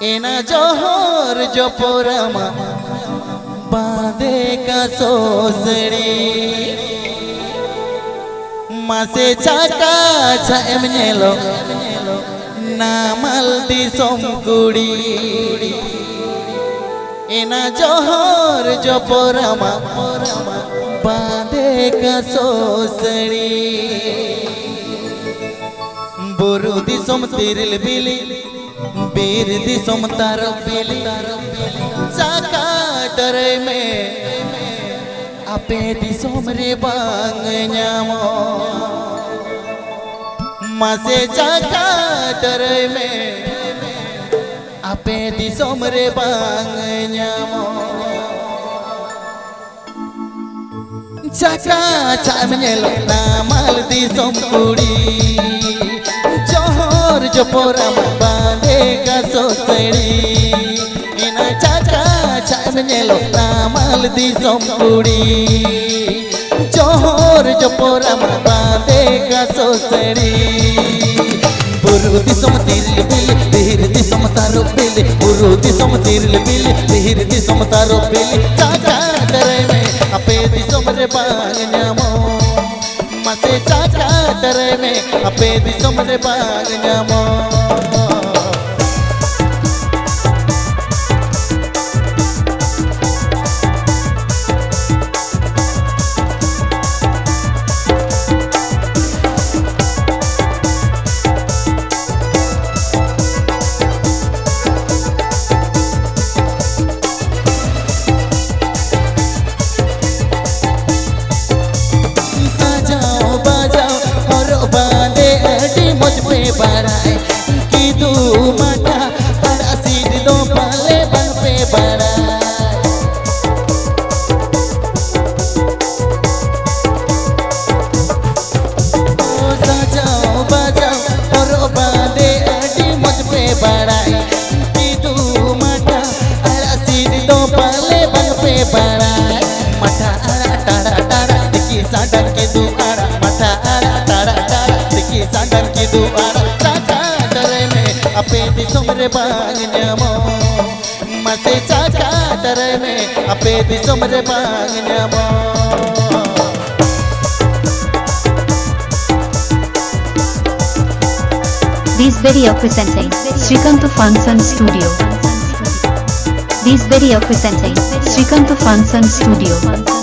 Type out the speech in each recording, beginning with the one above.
एना जोहर जो पोरमा बांधे का सोसड़ी मासे चाका चाएम नेलो नामल दिसोम कुड़ी एना जोहर जो पोरमा बांधे का सोसड़ी बुरु दिसोम तिरिल बिली बीर दिसोम तारो बिली चाका डरे में आपे दिसोम रे बांग न्यामो मासे चाका डरे में आपे दिसोम रे बांग न्यामो चाका चाम नेलो नामाल दिसोम कुड़ी जोहर जो पोरम बांधे का सोसड़ी इना चाका चाम नेलो नामाल दिसोम कुड़ी जोहर जो पोरम बांधे का सोसड़ी बुरु दिसोम तिरिल बिली बिहिर दिसोम तारो बिली बुरु दिसोम तिरिल बिली बिहिर दिसोम तारो बिली चाका डरे में आपे दिसोम रे बांग न्यामो मासे चाका डरे में आपे दिसोम रे बांग न्यामो बड़ाई की दू माटा बड़ा सीध दो पाले बन पे बड़ाई सजाओ बजाओ और बांधे अड़ी मुझ पे बड़ाई की दू माटा बड़ा सीध दो पाले बन पे बड़ाई मठा आड़ा टाड़ा टाड़ा दिखी साडन की दू आड़ा मठा आड़ा टाड़ा टाड़ा दिखी साडन की दू आड़ा आपे दिसोम रे बांग न्यामो मासे चाका डरे में आपे दिसोम रे बांग न्यामो This video presenting Srikanth Function Studio. This video presenting Srikanth Function Studio.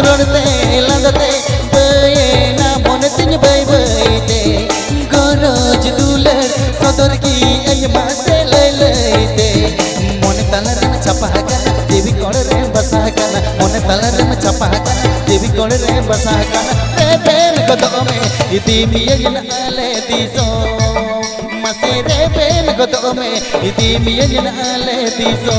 रोडते लंदते बयना मन तिन बय बयते गरज दुलर सदर की अयमा से लय लयते मन तलर में छपा गना देवी कोड़ रे बसा गना मन तलर में छपा गना देवी कोड़ रे बसा गना रे बेन गदो में इदी मियन आले दिसो मसे रे बेन गदो में इदी मियन आले दिसो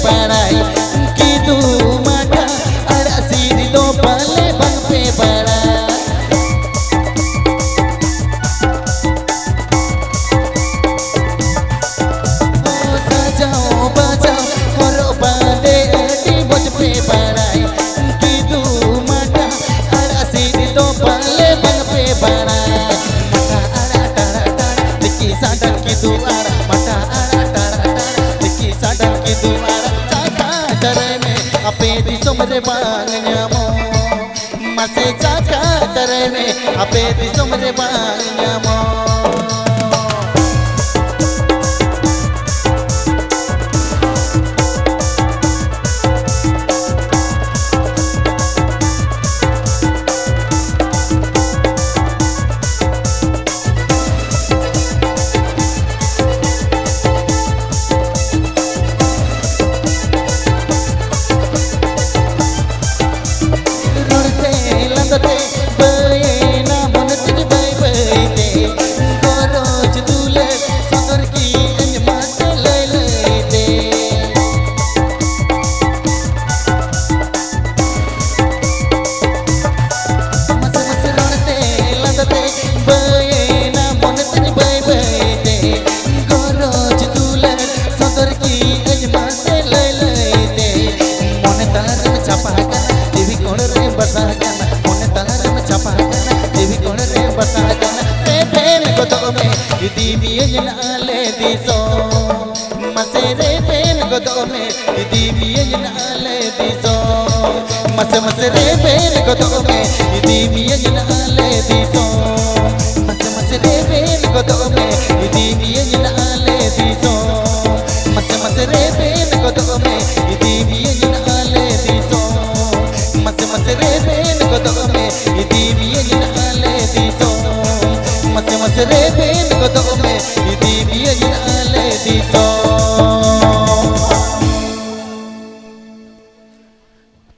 बड़ाई की दू माटा अड़ा सीध दो पाले बन पे बड़ाई सजाओ बजाओ और बांधे अड़ी मुझ पे बड़ाई की दू माटा अड़ा सीध दो पाले बन पे बड़ाई मटा अड़ा टाड़ा टाड़ा दिखी साडन की दू आड़ा मटा अड़ा टाड़ा टाड़ा दिखी साडन की दू आड़ा आपे दिसोम रे बांग न्यामो मासे चाका डरे में आपे दिसोम रे बांग न्यामो छापा कना देवी कोण रे बसा कना मन तारन छापा कना देवी कोण रे बसा कना रे पेन गोदो में इदी बियन आले दिसो मसे रे पेन गोदो में इदी बियन आले दिसो मसे मसे रे पेन गोदो में इदी बियन आले दिसो मसे मसे रे पेन गोदो में इदी बियन आले दिसो मसे मसे रे पेन गोदो में इदी बियन आले दिसो मसे मसे रे पेन गोदो में इदी बियन आले दिसो मसे मसे रे पेन गोदो में इदी बियन आले दिसो